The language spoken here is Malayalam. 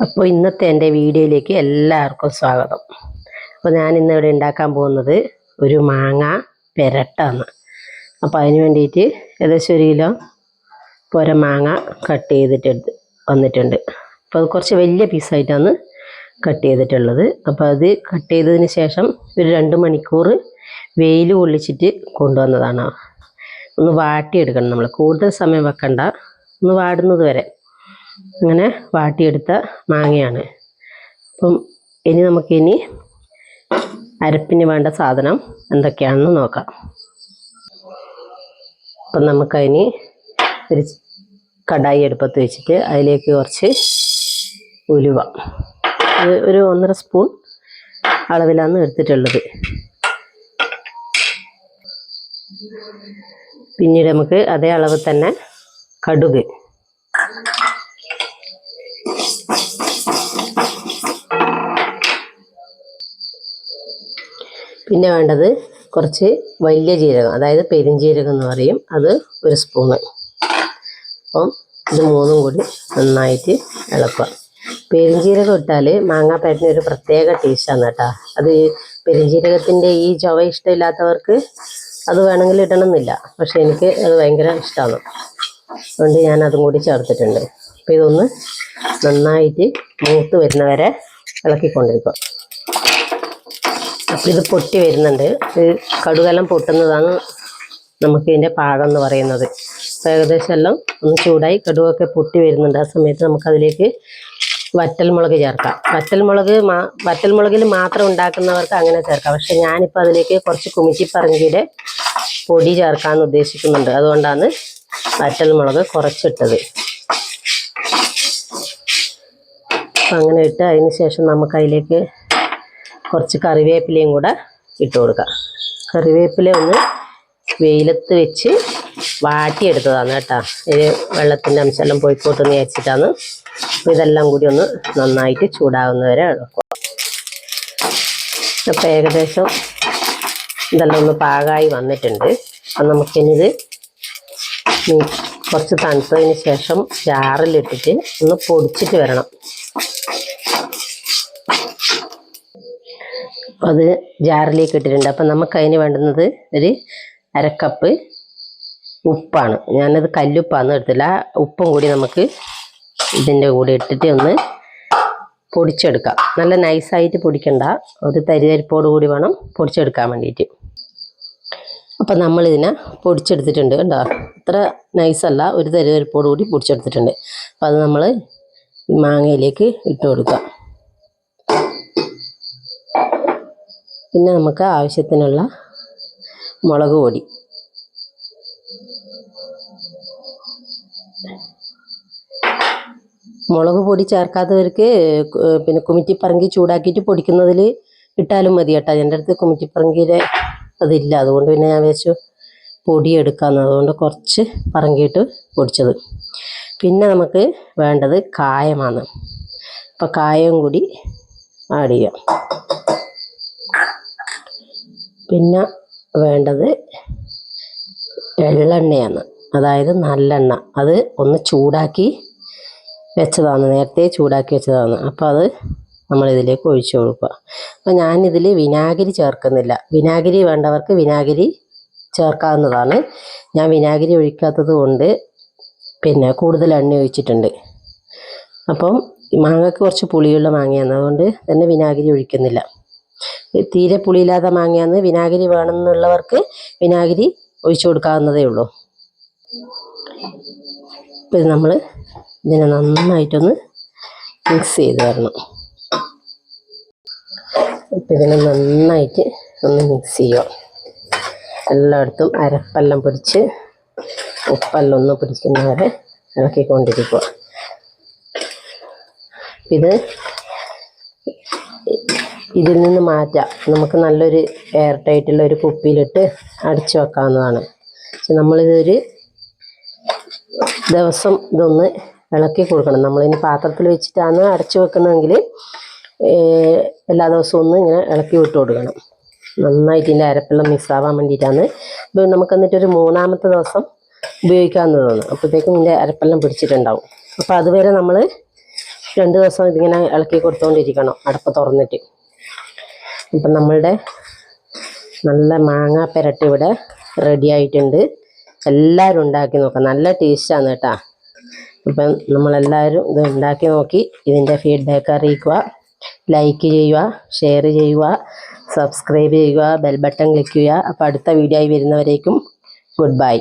അപ്പോൾ ഇന്നത്തെ എൻ്റെ വീഡിയോയിലേക്ക് എല്ലാവർക്കും സ്വാഗതം. അപ്പോൾ ഞാൻ ഇന്നിവിടെ ഉണ്ടാക്കാൻ പോകുന്നത് ഒരു മാങ്ങ പെരട്ടാണ്. അപ്പോൾ അതിന് വേണ്ടിയിട്ട് ഏകദേശം 1 കിലോ പോര മാങ്ങ കട്ട് ചെയ്തിട്ട് വന്നിട്ടുണ്ട്. അപ്പോൾ അത് കുറച്ച് വലിയ പീസായിട്ടാണ് കട്ട് ചെയ്തിട്ടുള്ളത്. അപ്പോൾ അത് കട്ട് ചെയ്തതിന് ശേഷം ഒരു 2 മണിക്കൂർ വെയിൽ കൊള്ളിച്ചിട്ട് കൊണ്ടുവന്നതാണ്. ഒന്ന് വാട്ടിയെടുക്കണം. നമ്മൾ കൂടുതൽ സമയം വെക്കണ്ട, ഒന്ന് വാടുന്നത് വരെ അങ്ങനെ വാട്ടിയെടുത്ത മാങ്ങയാണ്. അപ്പം ഇനി നമുക്കിനി അരപ്പിന് വേണ്ട സാധനം എന്തൊക്കെയാണെന്ന് നോക്കാം. അപ്പം നമുക്കതിന് ഒരു കടായി അടുപ്പത്ത് വെച്ചിട്ട് അതിലേക്ക് കുറച്ച് ഉലുവ, ഒരു 1.5 സ്പൂൺ അളവിലാണ് എടുത്തിട്ടുള്ളത്. പിന്നീട് നമുക്ക് അതേ അളവ് തന്നെ കടുക്, പിന്നെ വേണ്ടത് കുറച്ച് വലിയ ജീരകം, അതായത് പെരുംജീരകം എന്ന് പറയും, അത് 1 സ്പൂണ്. അപ്പം ഇത് 3ഉം കൂടി നന്നായിട്ട് ഇളക്കുക. പെരുംജീരകം ഇട്ടാൽ മാങ്ങാപ്പരട്ടിന് ഒരു പ്രത്യേക ടേസ്റ്റാണ് കേട്ടോ. അത് പെരുംജീരകത്തിൻ്റെ ഈ ചുവ ഇഷ്ടമില്ലാത്തവർക്ക് അത് വേണമെങ്കിൽ ഇടണമെന്നില്ല, പക്ഷെ എനിക്ക് അത് ഭയങ്കര ഇഷ്ടമാണ്. അതുകൊണ്ട് ഞാൻ അതും കൂടി ചേർത്തിട്ടുണ്ട്. അപ്പോൾ ഇതൊന്ന് നന്നായിട്ട് മൂത്ത് വരുന്നവരെ ഇളക്കിക്കൊണ്ടിരിക്കുക. അപ്പോൾ ഇത് പൊട്ടി വരുന്നുണ്ട്. കടുകെല്ലാം പൊട്ടുന്നതാണ് നമുക്ക് ഇതിൻ്റെ പാകം എന്ന് പറയുന്നത്. അപ്പോൾ ഏകദേശം എല്ലാം ഒന്ന് ചൂടായി കടുകൊക്കെ പൊട്ടി വരുന്നുണ്ട്. ആ സമയത്ത് നമുക്കതിലേക്ക് വറ്റൽമുളക് ചേർക്കാം. വറ്റൽമുളകിൽ മാത്രം ഉണ്ടാക്കുന്നവർക്ക് അങ്ങനെ ചേർക്കാം. പക്ഷെ ഞാനിപ്പോൾ അതിലേക്ക് കുറച്ച് കുമിച്ചിപ്പറങ്കിയുടെ പൊടി ചേർക്കാൻ ഉദ്ദേശിക്കുന്നുണ്ട്. അതുകൊണ്ടാണ് വറ്റൽമുളക് കുറച്ചിട്ടത്. അപ്പം അങ്ങനെ ഇട്ട് അതിന് ശേഷം നമുക്കതിലേക്ക് കുറച്ച് കറിവേപ്പിലയും കൂടെ ഇട്ട് കൊടുക്കാം. കറിവേപ്പില ഒന്ന് വെയിലത്ത് വെച്ച് വാട്ടിയെടുത്തതാണ് കേട്ടോ. ഇത് വെള്ളത്തിൻ്റെ അംശമെല്ലാം പോയിക്കോട്ടെന്ന് വിചാരിച്ചിട്ടാണ്. അപ്പോൾ ഇതെല്ലാം കൂടി ഒന്ന് നന്നായിട്ട് ചൂടാവുന്നവരെ ഇളക്കുക. അപ്പോൾ ഏകദേശം ഇതെല്ലാം ഒന്ന് പാകമായി വന്നിട്ടുണ്ട്. അപ്പം നമുക്കിനിത് കുറച്ച് തണുത്തതിന് ശേഷം ജാറിലിട്ടിട്ട് ഒന്ന് പൊടിച്ചിട്ട് വരണം. അപ്പോൾ അത് ജാറിലേക്ക് ഇട്ടിട്ടുണ്ട്. അപ്പം നമുക്കതിന് വേണ്ടുന്നത് ഒരു 1/2 കപ്പ് ഉപ്പാണ്. ഞാനത് കല്ലുപ്പാന്ന് എടുത്തില്ല. ഉപ്പും കൂടി നമുക്ക് ഇതിൻ്റെ കൂടെ ഇട്ടിട്ട് ഒന്ന് പൊടിച്ചെടുക്കാം. നല്ല നൈസായിട്ട് പൊടിക്കണ്ട, ഒരു തരിതരിപ്പോട് കൂടി വേണം പൊടിച്ചെടുക്കാൻ വേണ്ടിയിട്ട്. അപ്പം നമ്മളിതിനെ പൊടിച്ചെടുത്തിട്ടുണ്ട് കേട്ടോ. അത്ര നൈസല്ല, ഒരു തരിതരിപ്പോട് കൂടി പൊടിച്ചെടുത്തിട്ടുണ്ട്. അപ്പം അത് നമ്മൾ ഈ മാങ്ങയിലേക്ക് ഇട്ട് കൊടുക്കാം. പിന്നെ നമുക്ക് ആവശ്യത്തിനുള്ള മുളക് പൊടി, മുളക് പൊടി ചേർക്കാത്തവർക്ക് പിന്നെ കുമിറ്റിപ്പറങ്കി ചൂടാക്കിയിട്ട് പൊടിക്കുന്നതിൽ ഇട്ടാലും മതി കേട്ടോ. എൻ്റെ അടുത്ത് കുമിറ്റിപ്പറങ്കിയുടെ അതില്ല, അതുകൊണ്ട് പിന്നെ ഞാൻ വെച്ചു പൊടി എടുക്കാമെന്ന്. അതുകൊണ്ട് കുറച്ച് പറങ്കിയിട്ട് പൊടിച്ചത്. പിന്നെ നമുക്ക് വേണ്ടത് കായമാണ്. അപ്പോൾ കായവും കൂടി ആഡ് ചെയ്യാം. പിന്നെ വേണ്ടത് എള്ളെണ്ണയാണ്, അതായത് നല്ലെണ്ണ. അത് ഒന്ന് ചൂടാക്കി വെച്ചതാണ്, നേരത്തെ ചൂടാക്കി വെച്ചതാണ്. അപ്പോൾ അത് നമ്മളിതിലേക്ക് ഒഴിച്ചു കൊടുക്കുക. അപ്പോൾ ഞാനിതിൽ വിനാഗിരി ചേർക്കുന്നില്ല. വിനാഗിരി വേണ്ടവർക്ക് വിനാഗിരി ചേർക്കാവുന്നതാണ്. ഞാൻ വിനാഗിരി ഒഴിക്കാത്തത് കൊണ്ട് പിന്നെ കൂടുതൽ എണ്ണ ഒഴിച്ചിട്ടുണ്ട്. അപ്പം മാങ്ങയ്ക്ക് കുറച്ച് പുളിയുള്ള മാങ്ങയാണ്, അതുകൊണ്ട് തന്നെ വിനാഗിരി ഒഴിക്കുന്നില്ല. തീരെ പുളിയില്ലാത്ത മാങ്ങയാണ്, വിനാഗിരി വേണമെന്നുള്ളവർക്ക് വിനാഗിരി ഒഴിച്ചു കൊടുക്കാവുന്നതേ ഉള്ളൂ. അപ്പോൾ ഇത് നമ്മൾ ഇതിനെ നന്നായിട്ടൊന്ന് മിക്സ് ചെയ്ത് തരണം. ഇപ്പം ഇതിനെ നന്നായിട്ട് ഒന്ന് മിക്സ് ചെയ്യുക. എല്ലായിടത്തും അരപ്പെല്ലാം പിടിച്ച് ഉപ്പെല്ലാം ഒന്ന് പിടിക്കുന്നവരെ ഇളക്കിക്കൊണ്ടിരിക്കുക. ഇതിൽ നിന്ന് മാറ്റാം. നമുക്ക് നല്ലൊരു എയർ ടൈറ്റുള്ള ഒരു കുപ്പിയിലിട്ട് അടച്ചു വെക്കാവുന്നതാണ്. പക്ഷെ നമ്മളിതൊരു ദിവസം ഇതൊന്ന് ഇളക്കി കൊടുക്കണം. നമ്മളിനി പാത്രത്തിൽ വെച്ചിട്ടാണ് അടച്ചു വെക്കുന്നതെങ്കിൽ എല്ലാ ദിവസവും ഒന്ന് ഇങ്ങനെ ഇളക്കി വിട്ട് കൊടുക്കണം. നന്നായിട്ട് ഇതിൻ്റെ അരപ്പെല്ലാം മിക്സ് ആവാൻ വേണ്ടിയിട്ടാണ്. ഇപ്പോൾ നമുക്ക് എന്നിട്ടൊരു 3-ാമത്തെ ദിവസം ഉപയോഗിക്കാവുന്നതാണ്. അപ്പോഴത്തേക്കും ഇതിൻ്റെ അരപ്പെല്ലാം പിടിച്ചിട്ടുണ്ടാവും. അപ്പോൾ അതുവരെ നമ്മൾ 2 ദിവസം ഇതിങ്ങനെ ഇളക്കി കൊടുത്തുകൊണ്ടിരിക്കണം അടപ്പ് തുറന്നിട്ട്. ഇപ്പം നമ്മളുടെ നല്ല മാങ്ങ പെരട്ട് ഇവിടെ റെഡി ആയിട്ടുണ്ട്. എല്ലാവരും ഉണ്ടാക്കി നോക്കാം, നല്ല ടേസ്റ്റാണ് കേട്ടോ. അപ്പം നമ്മളെല്ലാവരും ഇത് ഉണ്ടാക്കി നോക്കി ഇതിൻ്റെ ഫീഡ്ബാക്ക് അറിയിക്കുക, ലൈക്ക് ചെയ്യുക, ഷെയർ ചെയ്യുക, സബ്സ്ക്രൈബ് ചെയ്യുക, ബെൽ ബട്ടൺ ക്ലിക്ക് ചെയ്യുക. അപ്പോൾ അടുത്ത വീഡിയോ ആയി വരുന്നവരേക്കും ഗുഡ് ബൈ.